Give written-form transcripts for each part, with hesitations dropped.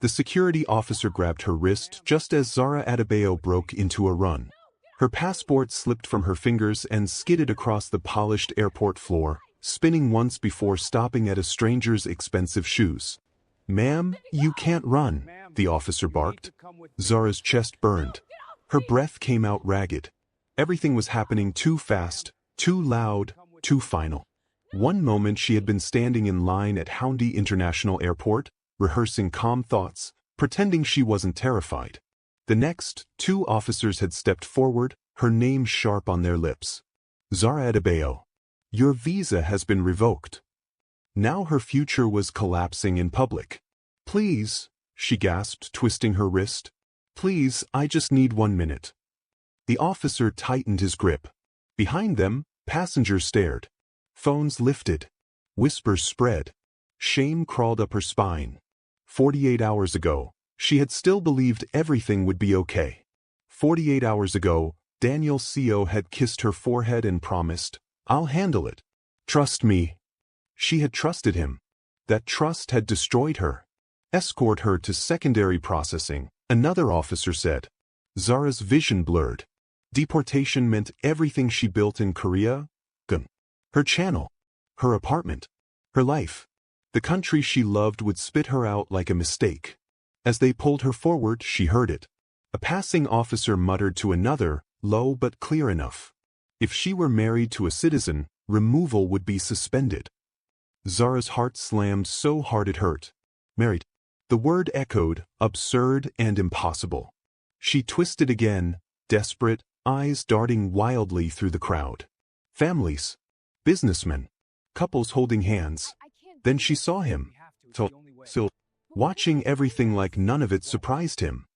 The security officer grabbed her wrist just as Zara Adebayo broke into a run. Her passport slipped from her fingers and skidded across the polished airport floor, spinning once before stopping at a stranger's expensive shoes. "Ma'am, you can't run," the officer barked. Zara's chest burned. Her breath came out ragged. Everything was happening too fast, too loud, too final. One moment she had been standing in line at Haeundae International Airport, rehearsing calm thoughts, pretending she wasn't terrified. The next, two officers had stepped forward, her name sharp on their lips. "Zara Adebayo, your visa has been revoked." Now her future was collapsing in public. "Please," she gasped, twisting her wrist. "Please, I just need 1 minute." The officer tightened his grip. Behind them, passengers stared. Phones lifted. Whispers spread. Shame crawled up her spine. 48 hours ago, she had still believed everything would be okay. 48 hours ago, Daniel Seo had kissed her forehead and promised, "I'll handle it. Trust me." She had trusted him. That trust had destroyed her. "Escort her to secondary processing," another officer said. Zara's vision blurred. Deportation meant everything she built in Korea, gone. Her channel, her apartment, her life. The country she loved would spit her out like a mistake. As they pulled her forward, she heard it. A passing officer muttered to another, low but clear enough. If she were married to a citizen, removal would be suspended. Zara's heart slammed so hard it hurt. Married. The word echoed, absurd and impossible. She twisted again, desperate, eyes darting wildly through the crowd. Families. Businessmen. Couples holding hands. Then she saw him. Still, watching everything like none of it surprised him.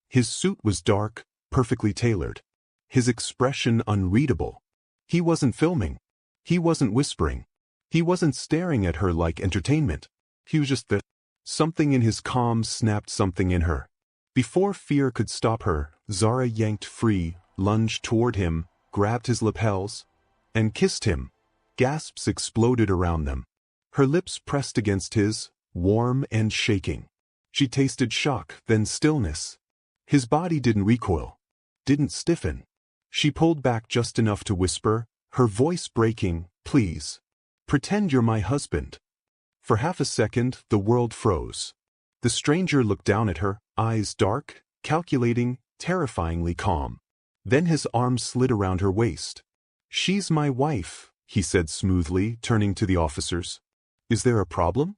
His suit was dark, perfectly tailored. His expression unreadable. He wasn't filming. He wasn't whispering. He wasn't staring at her like entertainment. He was just there. Something in his calm snapped something in her. Before fear could stop her, Zara yanked free, lunged toward him, grabbed his lapels, and kissed him. Gasps exploded around them. Her lips pressed against his, warm and shaking. She tasted shock, then stillness. His body didn't recoil, didn't stiffen. She pulled back just enough to whisper, her voice breaking, "Please. Pretend you're my husband." For half a second, the world froze. The stranger looked down at her, eyes dark, calculating, terrifyingly calm. Then his arm slid around her waist. "She's my wife," he said smoothly, turning to the officers. "Is there a problem?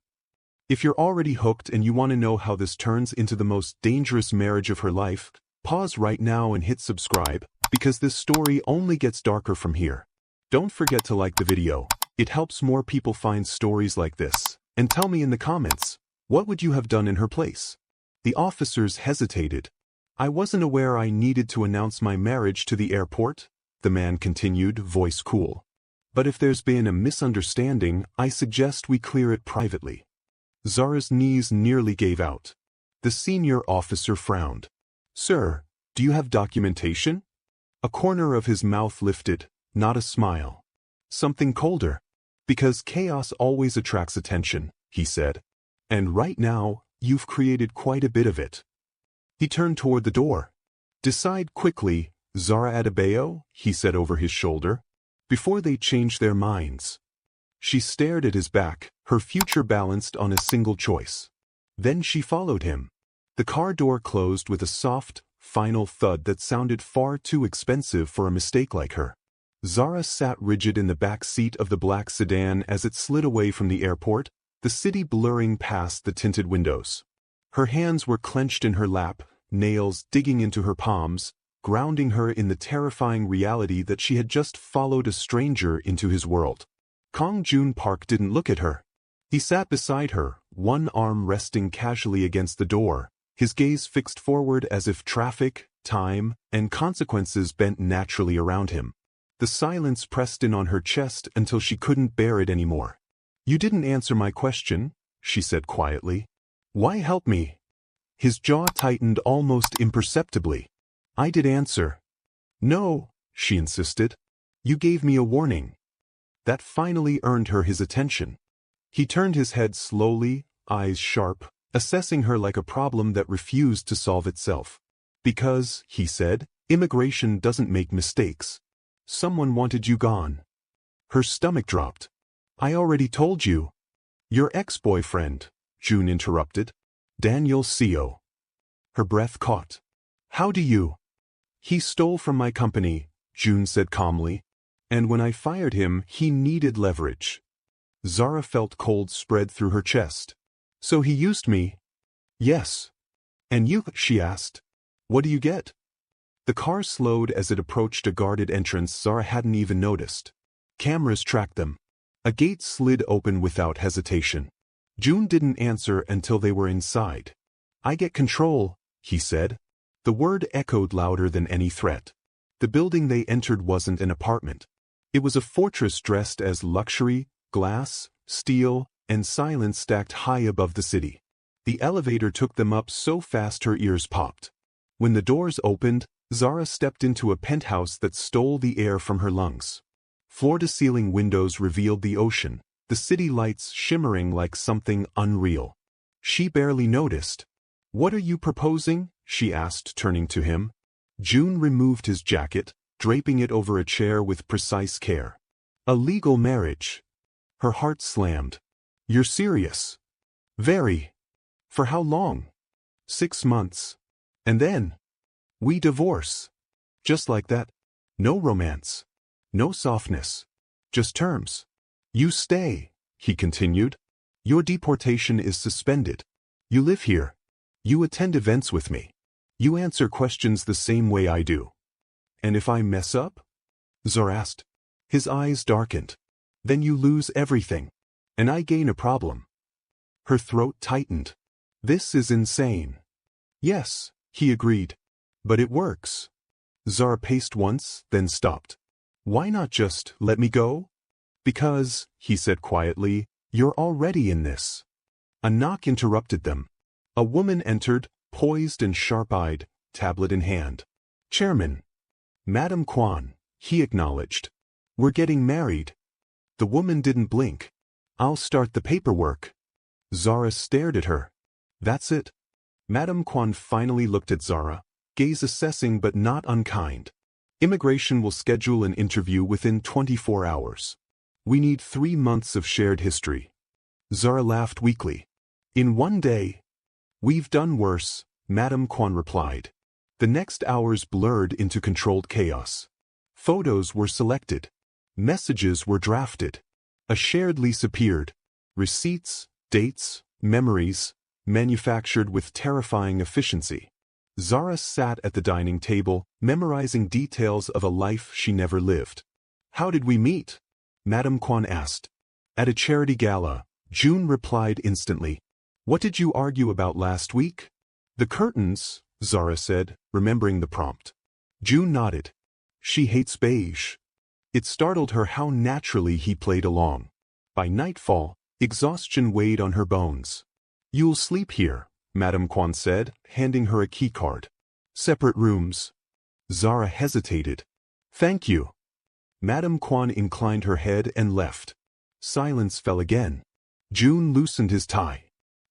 If you're already hooked and you want to know how this turns into the most dangerous marriage of her life, pause right now and hit subscribe, because this story only gets darker from here. Don't forget to like the video. It helps more people find stories like this. And tell me in the comments, what would you have done in her place? The officers hesitated. "I wasn't aware I needed to announce my marriage to the airport," the man continued, voice cool. "But if there's been a misunderstanding, I suggest we clear it privately." Zara's knees nearly gave out. The senior officer frowned. "Sir, do you have documentation?" A corner of his mouth lifted, not a smile. "Something colder. Because chaos always attracts attention," he said. "And right now, you've created quite a bit of it." He turned toward the door. "Decide quickly, Zara Adebayo," he said over his shoulder, "before they change their minds." She stared at his back, her future balanced on a single choice. Then she followed him. The car door closed with a soft, final thud that sounded far too expensive for a mistake like her. Zara sat rigid in the back seat of the black sedan as it slid away from the airport, the city blurring past the tinted windows. Her hands were clenched in her lap, nails digging into her palms, grounding her in the terrifying reality that she had just followed a stranger into his world. Kang Joon Park didn't look at her. He sat beside her, one arm resting casually against the door, his gaze fixed forward as if traffic, time, and consequences bent naturally around him. The silence pressed in on her chest until she couldn't bear it anymore. "You didn't answer my question," she said quietly. "Why help me?" His jaw tightened almost imperceptibly. "I did answer." "No," she insisted. "You gave me a warning." That finally earned her his attention. He turned his head slowly, eyes sharp, assessing her like a problem that refused to solve itself. Because, he said, immigration doesn't make mistakes. Someone wanted you gone. Her stomach dropped. I already told you. Your ex-boyfriend, June interrupted. Daniel Seo. Her breath caught. How do you? He stole from my company, June said calmly. And when I fired him, he needed leverage. Zara felt cold spread through her chest. So he used me? Yes. And you? She asked. What do you get? The car slowed as it approached a guarded entrance Zara hadn't even noticed. Cameras tracked them. A gate slid open without hesitation. June didn't answer until they were inside. I get control, he said. The word echoed louder than any threat. The building they entered wasn't an apartment. It was a fortress dressed as luxury, glass, steel, and silence stacked high above the city. The elevator took them up so fast her ears popped. When the doors opened, Zara stepped into a penthouse that stole the air from her lungs. Floor-to-ceiling windows revealed the ocean, the city lights shimmering like something unreal. She barely noticed. What are you proposing? She asked, turning to him. June removed his jacket, draping it over a chair with precise care. A legal marriage. Her heart slammed. You're serious? Very. For how long? 6 months. And then? We divorce. Just like that. No romance. No softness. Just terms. You stay, he continued. Your deportation is suspended. You live here. You attend events with me. You answer questions the same way I do. And if I mess up? Zara asked. His eyes darkened. Then you lose everything. And I gain a problem. Her throat tightened. This is insane. Yes, he agreed. But it works. Zara paced once, then stopped. Why not just let me go? Because, he said quietly, you're already in this. A knock interrupted them. A woman entered, poised and sharp-eyed, tablet in hand. Chairman. Madam Kwan, he acknowledged. We're getting married. The woman didn't blink. I'll start the paperwork. Zara stared at her. That's it. Madam Kwan finally looked at Zara, gaze assessing but not unkind. Immigration will schedule an interview within 24 hours. We need 3 months of shared history. Zara laughed weakly. In 1 day. We've done worse, Madam Kwan replied. The next hours blurred into controlled chaos. Photos were selected. Messages were drafted. A shared lease appeared. Receipts, dates, memories, manufactured with terrifying efficiency. Zara sat at the dining table, memorizing details of a life she never lived. How did we meet? Madam Kwan asked. At a charity gala, June replied instantly. What did you argue about last week? The curtains, Zara said, remembering the prompt. June nodded. She hates beige. It startled her how naturally he played along. By nightfall, exhaustion weighed on her bones. You'll sleep here, Madam Kwan said, handing her a keycard. Separate rooms. Zara hesitated. Thank you. Madam Kwan inclined her head and left. Silence fell again. June loosened his tie.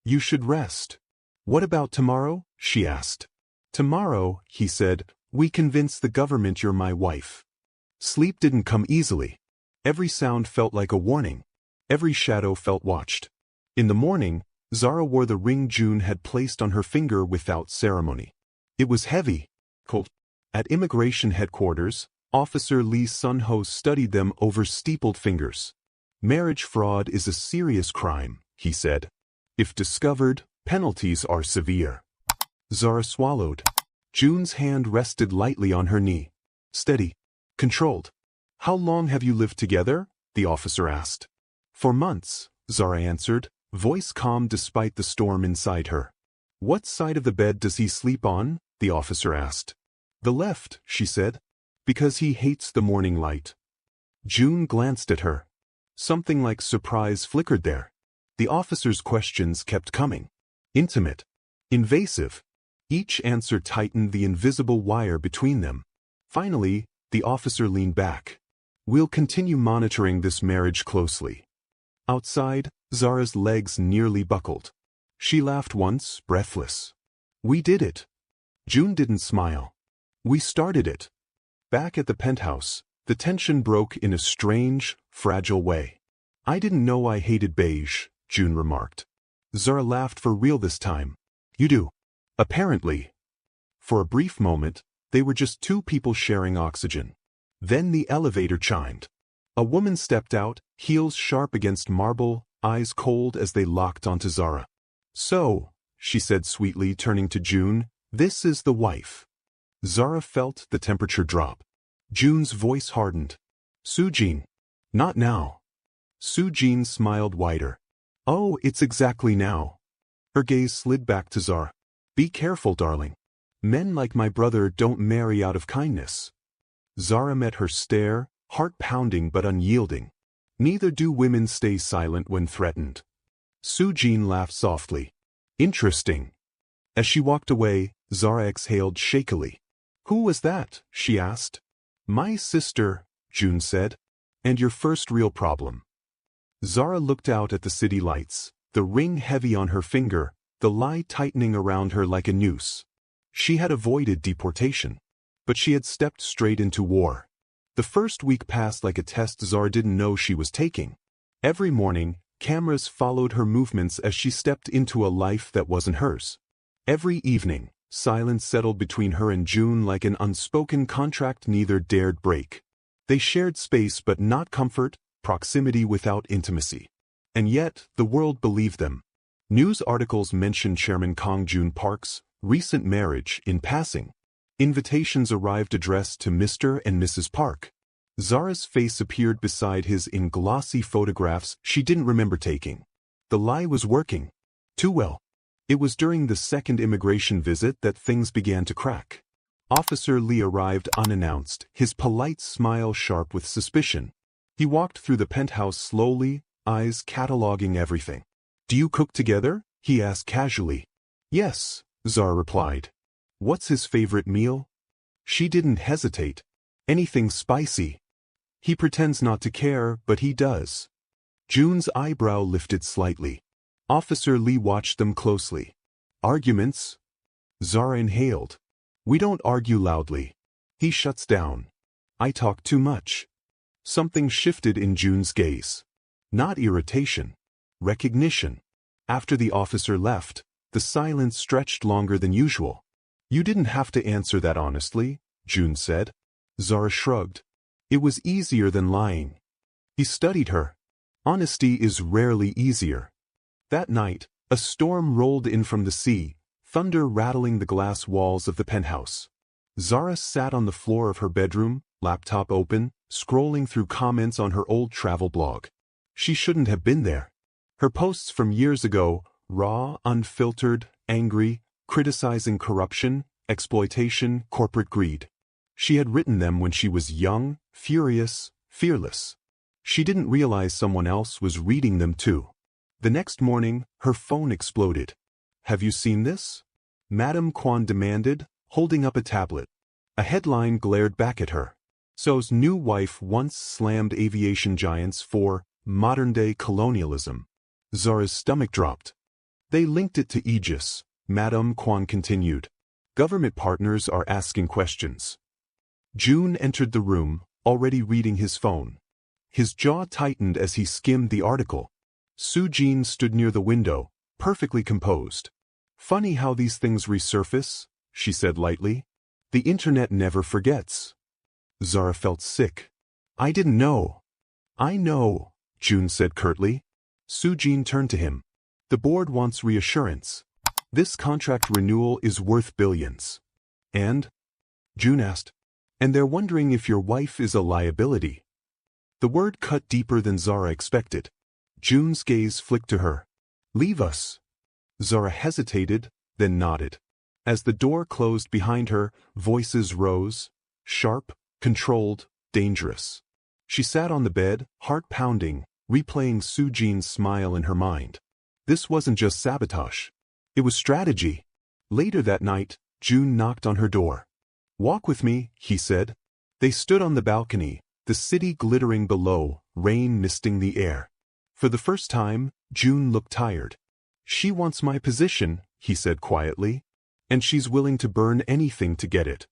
You should rest. What about tomorrow? She asked. Tomorrow, he said, we convince the government you're my wife. Sleep didn't come easily. Every sound felt like a warning. Every shadow felt watched. In the morning, Zara wore the ring June had placed on her finger without ceremony. It was heavy, cold. At immigration headquarters, Officer Lee Sun-ho studied them over steepled fingers. Marriage fraud is a serious crime, he said. If discovered, penalties are severe. Zara swallowed. June's hand rested lightly on her knee. Steady. Controlled. How long have you lived together? The officer asked. For months, Zara answered, voice calm despite the storm inside her. What side of the bed does he sleep on? The officer asked. The left, she said. Because he hates the morning light. June glanced at her. Something like surprise flickered there. The officer's questions kept coming. Intimate. Invasive. Each answer tightened the invisible wire between them. Finally, the officer leaned back. We'll continue monitoring this marriage closely. Outside, Zara's legs nearly buckled. She laughed once, breathless. We did it. June didn't smile. We started it. Back at the penthouse, the tension broke in a strange, fragile way. I didn't know I hated beige, June remarked. Zara laughed for real this time. You do. Apparently. For a brief moment, they were just two people sharing oxygen. Then the elevator chimed. A woman stepped out, heels sharp against marble, eyes cold as they locked onto Zara. So, she said sweetly, turning to June, this is the wife. Zara felt the temperature drop. June's voice hardened. Soo-jin. Not now. Soo-jin smiled wider. Oh, it's exactly now. Her gaze slid back to Zara. Be careful, darling. Men like my brother don't marry out of kindness. Zara met her stare, heart pounding but unyielding. Neither do women stay silent when threatened. Soo-jin laughed softly. Interesting. As she walked away, Zara exhaled shakily. Who was that? She asked. My sister, June said. And your first real problem. Zara looked out at the city lights, the ring heavy on her finger, the lie tightening around her like a noose. She had avoided deportation, but she had stepped straight into war. The first week passed like a test Zara didn't know she was taking. Every morning, cameras followed her movements as she stepped into a life that wasn't hers. Every evening, silence settled between her and June like an unspoken contract neither dared break. They shared space but not comfort, proximity without intimacy. And yet, the world believed them. News articles mentioned Chairman Kang Joon Park's recent marriage in passing. Invitations arrived addressed to Mr. and Mrs. Park. Zara's face appeared beside his in glossy photographs she didn't remember taking. The lie was working. Too well. It was during the second immigration visit that things began to crack. Officer Lee arrived unannounced, his polite smile sharp with suspicion. He walked through the penthouse slowly, eyes cataloging everything. Do you cook together? He asked casually. Yes, Zara replied. What's his favorite meal? She didn't hesitate. Anything spicy. He pretends not to care, but he does. June's eyebrow lifted slightly. Officer Lee watched them closely. Arguments? Zara inhaled. We don't argue loudly. He shuts down. I talk too much. Something shifted in June's gaze. Not irritation. Recognition. After the officer left, the silence stretched longer than usual. You didn't have to answer that honestly, June said. Zara shrugged. It was easier than lying. He studied her. Honesty is rarely easier. That night, a storm rolled in from the sea, thunder rattling the glass walls of the penthouse. Zara sat on the floor of her bedroom, laptop open, scrolling through comments on her old travel blog. She shouldn't have been there. Her posts from years ago, raw, unfiltered, angry, criticizing corruption, exploitation, corporate greed. She had written them when she was young, furious, fearless. She didn't realize someone else was reading them too. The next morning, her phone exploded. Have you seen this? Madame Kwan demanded, holding up a tablet. A headline glared back at her. So's new wife once slammed aviation giants for modern-day colonialism. Zara's stomach dropped. They linked it to Aegis, Madame Kwan continued. Government partners are asking questions. June entered the room, already reading his phone. His jaw tightened as he skimmed the article. Soo-jin stood near the window, perfectly composed. Funny how these things resurface, she said lightly. The internet never forgets. Zara felt sick. I didn't know. I know, June said curtly. Soo-jin turned to him. The board wants reassurance. This contract renewal is worth billions. And? June asked. And they're wondering if your wife is a liability. The word cut deeper than Zara expected. June's gaze flicked to her. Leave us. Zara hesitated, then nodded. As the door closed behind her, voices rose, sharp, controlled, dangerous. She sat on the bed, heart pounding, replaying Soo-jin's smile in her mind. This wasn't just sabotage. It was strategy. Later that night, June knocked on her door. Walk with me, he said. They stood on the balcony, the city glittering below, rain misting the air. For the first time, June looked tired. She wants my position, he said quietly. And she's willing to burn anything to get it.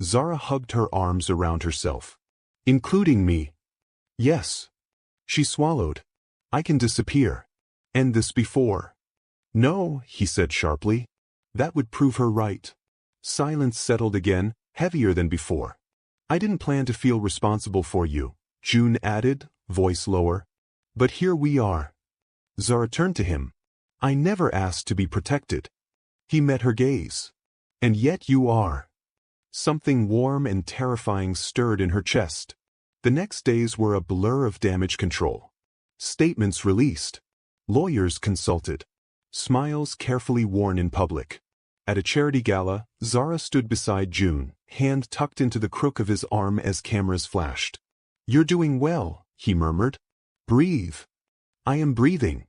Zara hugged her arms around herself. Including me. Yes. She swallowed. I can disappear. End this before. No, he said sharply. That would prove her right. Silence settled again, heavier than before. I didn't plan to feel responsible for you, June added, voice lower. But here we are. Zara turned to him. I never asked to be protected. He met her gaze. And yet you are. Something warm and terrifying stirred in her chest. The next days were a blur of damage control. Statements released. Lawyers consulted. Smiles carefully worn in public. At a charity gala, Zara stood beside June, hand tucked into the crook of his arm as cameras flashed. You're doing well, he murmured. Breathe. I am breathing.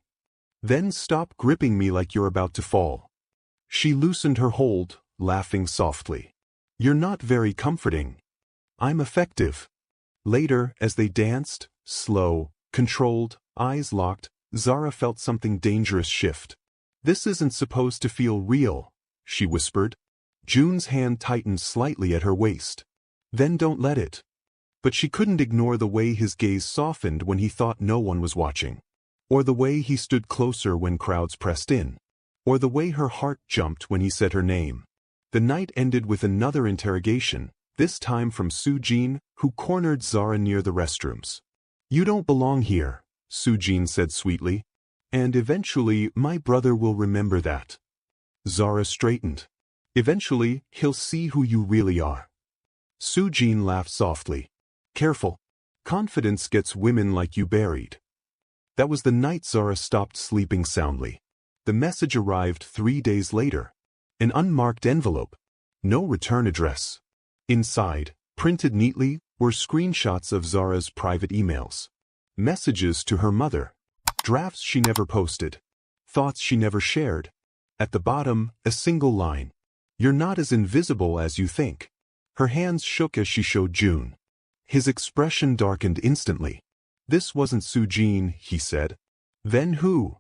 Then stop gripping me like you're about to fall. She loosened her hold, laughing softly. You're not very comforting. I'm effective. Later, as they danced, slow, controlled, eyes locked, Zara felt something dangerous shift. This isn't supposed to feel real, she whispered. June's hand tightened slightly at her waist. Then don't let it. But she couldn't ignore the way his gaze softened when he thought no one was watching. Or the way he stood closer when crowds pressed in. Or the way her heart jumped when he said her name. The night ended with another interrogation, this time from Soo-jin, who cornered Zara near the restrooms. You don't belong here, Soo-jin said sweetly. And eventually my brother will remember that. Zara straightened. Eventually, he'll see who you really are. Soo-jin laughed softly. Careful. Confidence gets women like you buried. That was the night Zara stopped sleeping soundly. The message arrived 3 days later. An unmarked envelope. No return address. Inside, printed neatly, were screenshots of Zara's private emails. Messages to her mother. Drafts she never posted. Thoughts she never shared. At the bottom, a single line. You're not as invisible as you think. Her hands shook as she showed June. His expression darkened instantly. This wasn't Soo-jin, he said. Then who?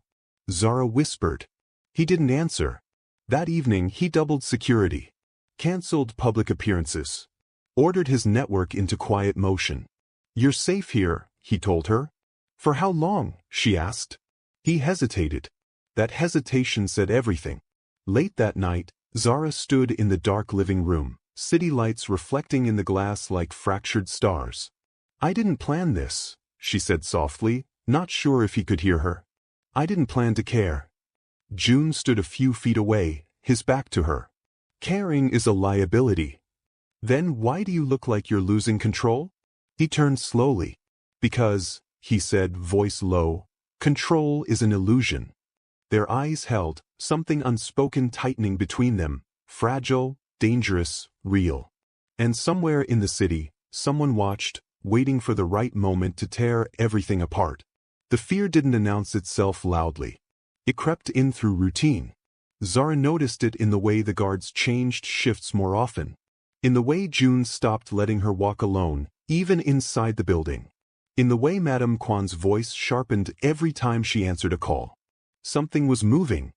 Zara whispered. He didn't answer. That evening he doubled security. Cancelled public appearances. Ordered his network into quiet motion. You're safe here, he told her. For how long? She asked. He hesitated. That hesitation said everything. Late that night, Zara stood in the dark living room, city lights reflecting in the glass like fractured stars. I didn't plan this, she said softly, not sure if he could hear her. I didn't plan to care. June stood a few feet away, his back to her. Caring is a liability. Then why do you look like you're losing control? He turned slowly. Because, he said, voice low, control is an illusion. Their eyes held, something unspoken tightening between them, fragile, dangerous, real. And somewhere in the city, someone watched, waiting for the right moment to tear everything apart. The fear didn't announce itself loudly. It crept in through routine. Zara noticed it in the way the guards changed shifts more often. In the way June stopped letting her walk alone, even inside the building. In the way Madame Kwan's voice sharpened every time she answered a call. Something was moving.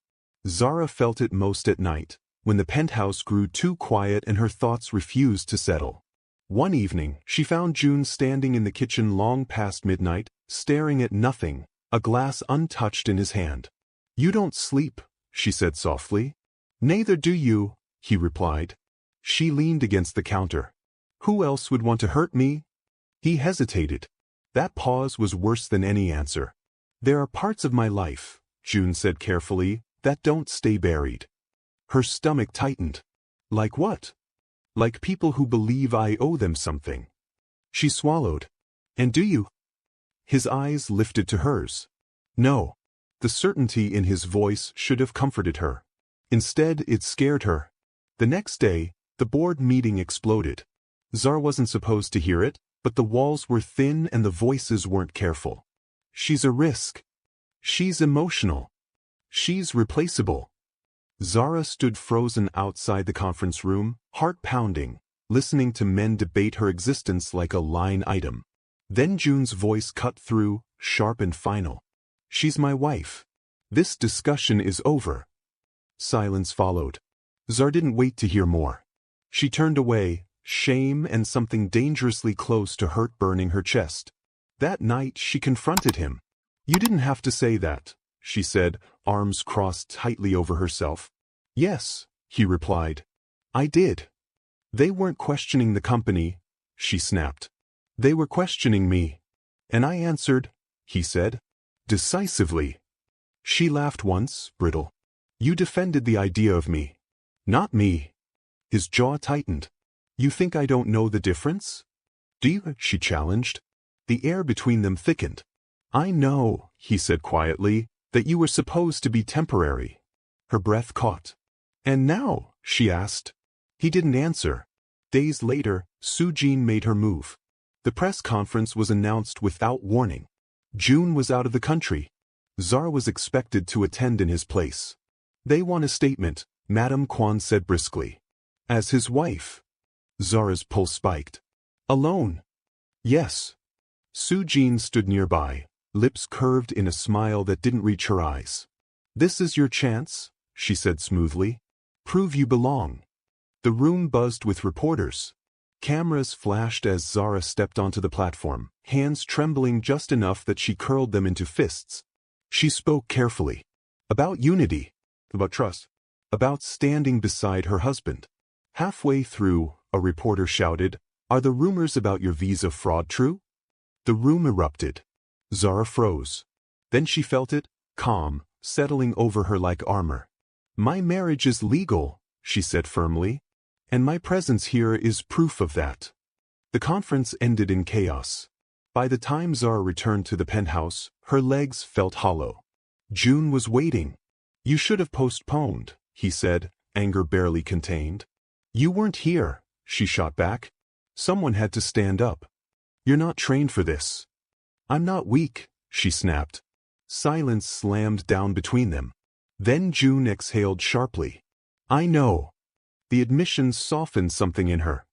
Zara felt it most at night, when the penthouse grew too quiet and her thoughts refused to settle. One evening, she found June standing in the kitchen long past midnight, staring at nothing, a glass untouched in his hand. You don't sleep, she said softly. Neither do you, he replied. She leaned against the counter. Who else would want to hurt me? He hesitated. That pause was worse than any answer. There are parts of my life, June said carefully, that don't stay buried. Her stomach tightened. Like what? Like people who believe I owe them something. She swallowed. And do you? His eyes lifted to hers. No. The certainty in his voice should have comforted her. Instead, it scared her. The next day, the board meeting exploded. Zara wasn't supposed to hear it, but the walls were thin and the voices weren't careful. She's a risk. She's emotional. She's replaceable. Zara stood frozen outside the conference room, heart pounding, listening to men debate her existence like a line item. Then June's voice cut through, sharp and final. She's my wife. This discussion is over. Silence followed. Zara didn't wait to hear more. She turned away, shame and something dangerously close to hurt burning her chest. That night she confronted him. "You didn't have to say that," she said, arms crossed tightly over herself. "Yes," he replied. "I did." "They weren't questioning the company," she snapped. "They were questioning me." "And I answered," he said, decisively. She laughed once, brittle. "You defended the idea of me." "Not me." His jaw tightened. "You think I don't know the difference?" "Do you?" she challenged. The air between them thickened. "I know," he said quietly, "that you were supposed to be temporary." Her breath caught. "And now?" she asked. He didn't answer. Days later, Soo-jin made her move. The press conference was announced without warning. June was out of the country. Zara was expected to attend in his place. "They want a statement," Madame Kwan said briskly. "As his wife." Zara's pulse spiked. "Alone?" "Yes." Soo-jin stood nearby, lips curved in a smile that didn't reach her eyes. "This is your chance," she said smoothly. "Prove you belong." The room buzzed with reporters. Cameras flashed as Zara stepped onto the platform, hands trembling just enough that she curled them into fists. She spoke carefully. About unity. About trust. About standing beside her husband. Halfway through, a reporter shouted, "Are the rumors about your visa fraud true?" The room erupted. Zara froze. Then she felt it, calm, settling over her like armor. "My marriage is legal," she said firmly. "And my presence here is proof of that." The conference ended in chaos. By the time Zara returned to the penthouse, her legs felt hollow. June was waiting. "You should have postponed," he said, anger barely contained. "You weren't here," she shot back. "Someone had to stand up. You're not trained for this." "I'm not weak," she snapped. Silence slammed down between them. Then June exhaled sharply. "I know." The admission softened something in her.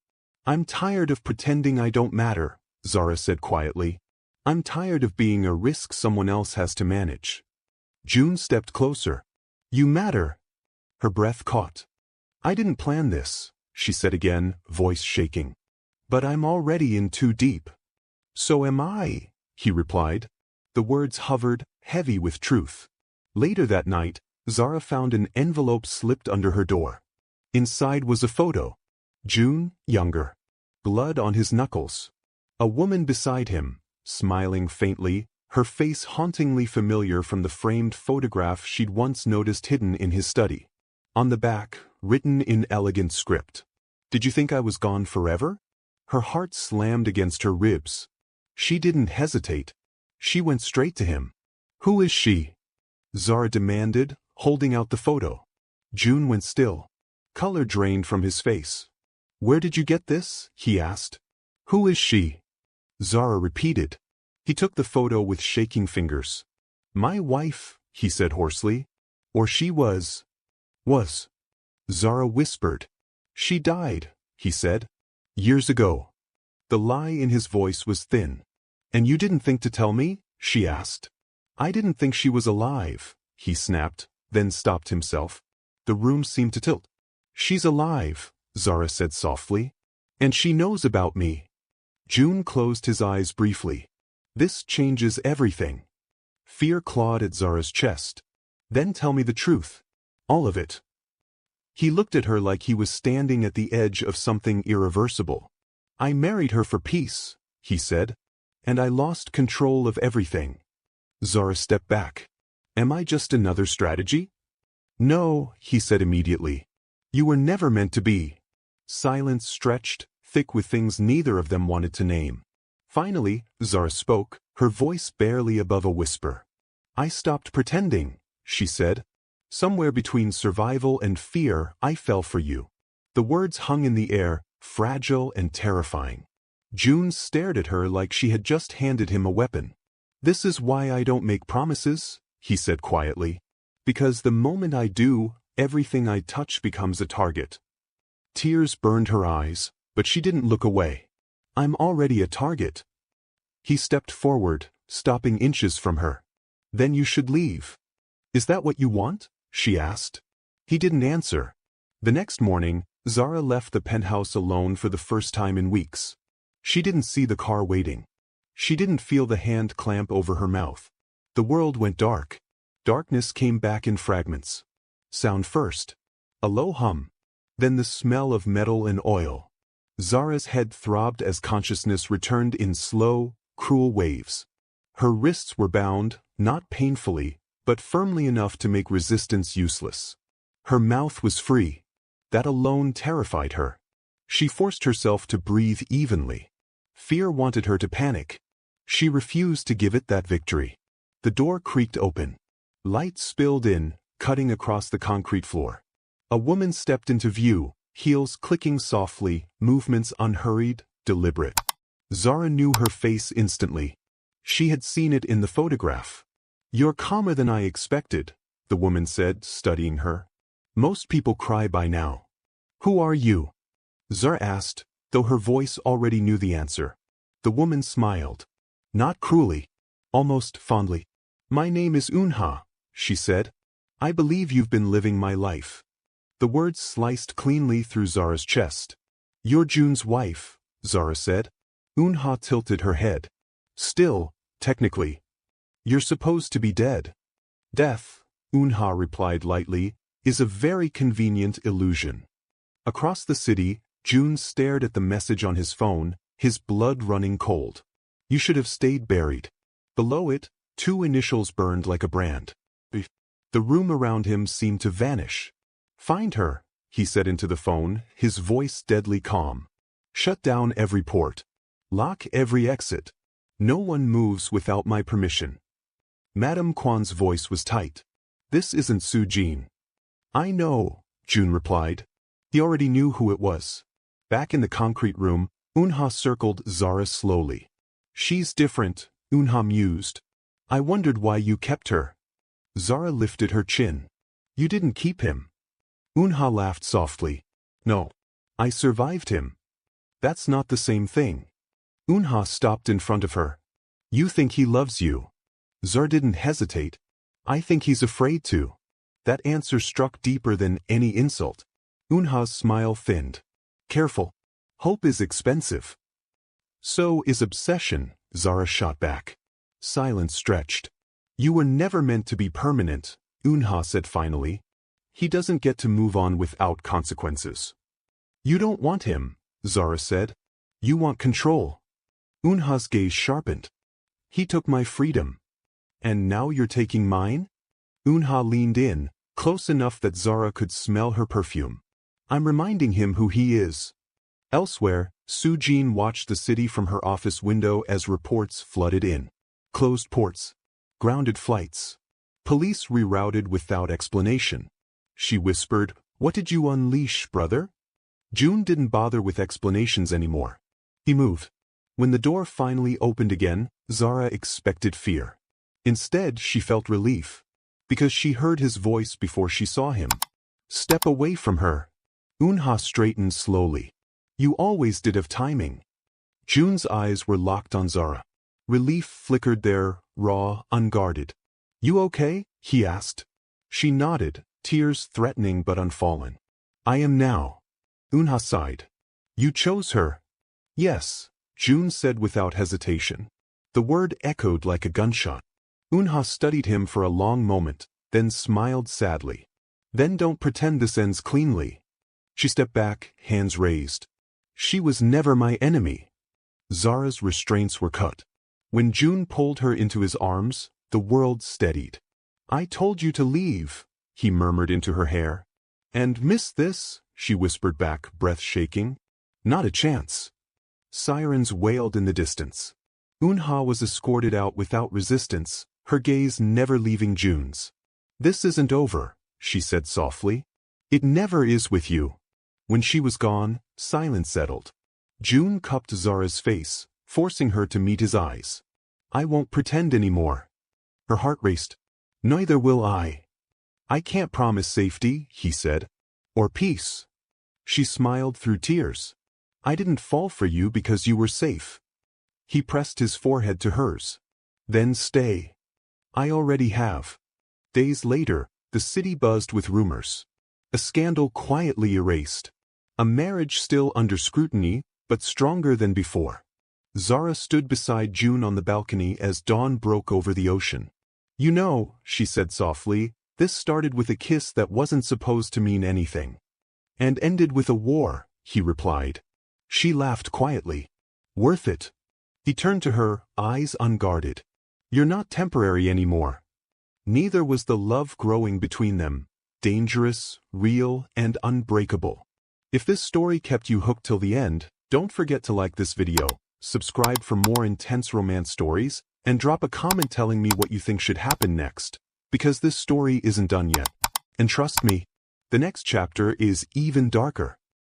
"I'm tired of pretending I don't matter," Zara said quietly. "I'm tired of being a risk someone else has to manage." June stepped closer. "You matter." Her breath caught. "I didn't plan this," she said again, voice shaking. "But I'm already in too deep." "So am I," he replied. The words hovered, heavy with truth. Later that night, Zara found an envelope slipped under her door. Inside was a photo. June, younger. Blood on his knuckles. A woman beside him, smiling faintly, her face hauntingly familiar from the framed photograph she'd once noticed hidden in his study. On the back, written in elegant script, "Did you think I was gone forever?" Her heart slammed against her ribs. She didn't hesitate. She went straight to him. "Who is she?" Zara demanded, holding out the photo. June went still. Color drained from his face. "Where did you get this?" he asked. "Who is she?" Zara repeated. He took the photo with shaking fingers. "My wife," he said hoarsely. "Or she was." "Was." Zara whispered. "She died," he said. "Years ago." The lie in his voice was thin. "And you didn't think to tell me?" she asked. "I didn't think she was alive," he snapped, then stopped himself. The room seemed to tilt. "She's alive," Zara said softly. "And she knows about me." June closed his eyes briefly. "This changes everything." Fear clawed at Zara's chest. "Then tell me the truth. All of it." He looked at her like he was standing at the edge of something irreversible. "I married her for peace," he said. "And I lost control of everything." Zara stepped back. "Am I just another strategy?" "No," he said immediately. "You were never meant to be." Silence stretched, thick with things neither of them wanted to name. Finally, Zara spoke, her voice barely above a whisper. "I stopped pretending," she said. "Somewhere between survival and fear, I fell for you." The words hung in the air, fragile and terrifying. June stared at her like she had just handed him a weapon. "This is why I don't make promises," he said quietly. "Because the moment I do, everything I touch becomes a target." Tears burned her eyes, but she didn't look away. "I'm already a target." He stepped forward, stopping inches from her. "Then you should leave." Is that what you want? She asked. He didn't answer. The next morning, Zara left the penthouse alone for the first time in weeks. She didn't see the car waiting. She didn't feel the hand clamp over her mouth. The world went dark. Darkness came back in fragments. Sound first. A low hum. Then the smell of metal and oil. Zara's head throbbed as consciousness returned in slow, cruel waves. Her wrists were bound, not painfully, but firmly enough to make resistance useless. Her mouth was free. That alone terrified her. She forced herself to breathe evenly. Fear wanted her to panic. She refused to give it that victory. The door creaked open. Light spilled in, cutting across the concrete floor. A woman stepped into view, heels clicking softly, movements unhurried, deliberate. Zara knew her face instantly. She had seen it in the photograph. "You're calmer than I expected," the woman said, studying her. "Most people cry by now." "Who are you?" Zara asked, though her voice already knew the answer. The woman smiled. Not cruelly. Almost fondly. "My name is Eunha," she said. "I believe you've been living my life." The words sliced cleanly through Zara's chest. "You're Jun's wife," Zara said. Eunha tilted her head. "Still, technically. You're supposed to be dead." "Death," Eunha replied lightly, "is a very convenient illusion." Across the city, Jun stared at the message on his phone, his blood running cold. "You should have stayed buried." Below it, 2 initials burned like a brand. The room around him seemed to vanish. "Find her," he said into the phone, his voice deadly calm. "Shut down every port. Lock every exit. No one moves without my permission." Madame Kwan's voice was tight. "This isn't Su Jin." "I know," Jun replied. He already knew who it was. Back in the concrete room, Eunha circled Zara slowly. "She's different," Eunha mused. "I wondered why you kept her." Zara lifted her chin. "You didn't keep him." Eunha laughed softly. "No. I survived him." "That's not the same thing." Eunha stopped in front of her. "You think he loves you." Zara didn't hesitate. "I think he's afraid to." That answer struck deeper than any insult. Eunha's smile thinned. "Careful. Hope is expensive." "So is obsession," Zara shot back. Silence stretched. "You were never meant to be permanent," Eunha said finally. "He doesn't get to move on without consequences." "You don't want him," Zara said. "You want control." Eunha's gaze sharpened. "He took my freedom. And now you're taking mine?" Eunha leaned in, close enough that Zara could smell her perfume. "I'm reminding him who he is." Elsewhere, Su Jin watched the city from her office window as reports flooded in. Closed ports. Grounded flights. Police rerouted without explanation. She whispered, "What did you unleash, brother?" Jun didn't bother with explanations anymore. He moved. When the door finally opened again, Zara expected fear. Instead, she felt relief. Because she heard his voice before she saw him. "Step away from her." Eunha straightened slowly. "You always did have timing." Jun's eyes were locked on Zara. Relief flickered there, raw, unguarded. "You okay?" he asked. She nodded, tears threatening but unfallen. "I am now." Eunha sighed. "You chose her." "Yes," Jun said without hesitation. The word echoed like a gunshot. Eunha studied him for a long moment, then smiled sadly. "Then don't pretend this ends cleanly." She stepped back, hands raised. "She was never my enemy." Zara's restraints were cut. When Jun pulled her into his arms, the world steadied. "I told you to leave," he murmured into her hair. "And miss this?" she whispered back, breath shaking. "Not a chance." Sirens wailed in the distance. Eunha was escorted out without resistance, her gaze never leaving Jun's. "This isn't over," she said softly. "It never is with you." When she was gone, silence settled. Jun cupped Zara's face, forcing her to meet his eyes. "I won't pretend anymore." Her heart raced. "Neither will I." "I can't promise safety," he said. "Or peace." She smiled through tears. "I didn't fall for you because you were safe." He pressed his forehead to hers. "Then stay." "I already have." Days later, the city buzzed with rumors. A scandal quietly erased. A marriage still under scrutiny, but stronger than before. Zara stood beside June on the balcony as dawn broke over the ocean. "You know," she said softly, "this started with a kiss that wasn't supposed to mean anything." "And ended with a war," he replied. She laughed quietly. "Worth it." He turned to her, eyes unguarded. "You're not temporary anymore." Neither was the love growing between them, dangerous, real, and unbreakable. If this story kept you hooked till the end, don't forget to like this video, subscribe for more intense romance stories, and drop a comment telling me what you think should happen next, because this story isn't done yet. And trust me, the next chapter is even darker.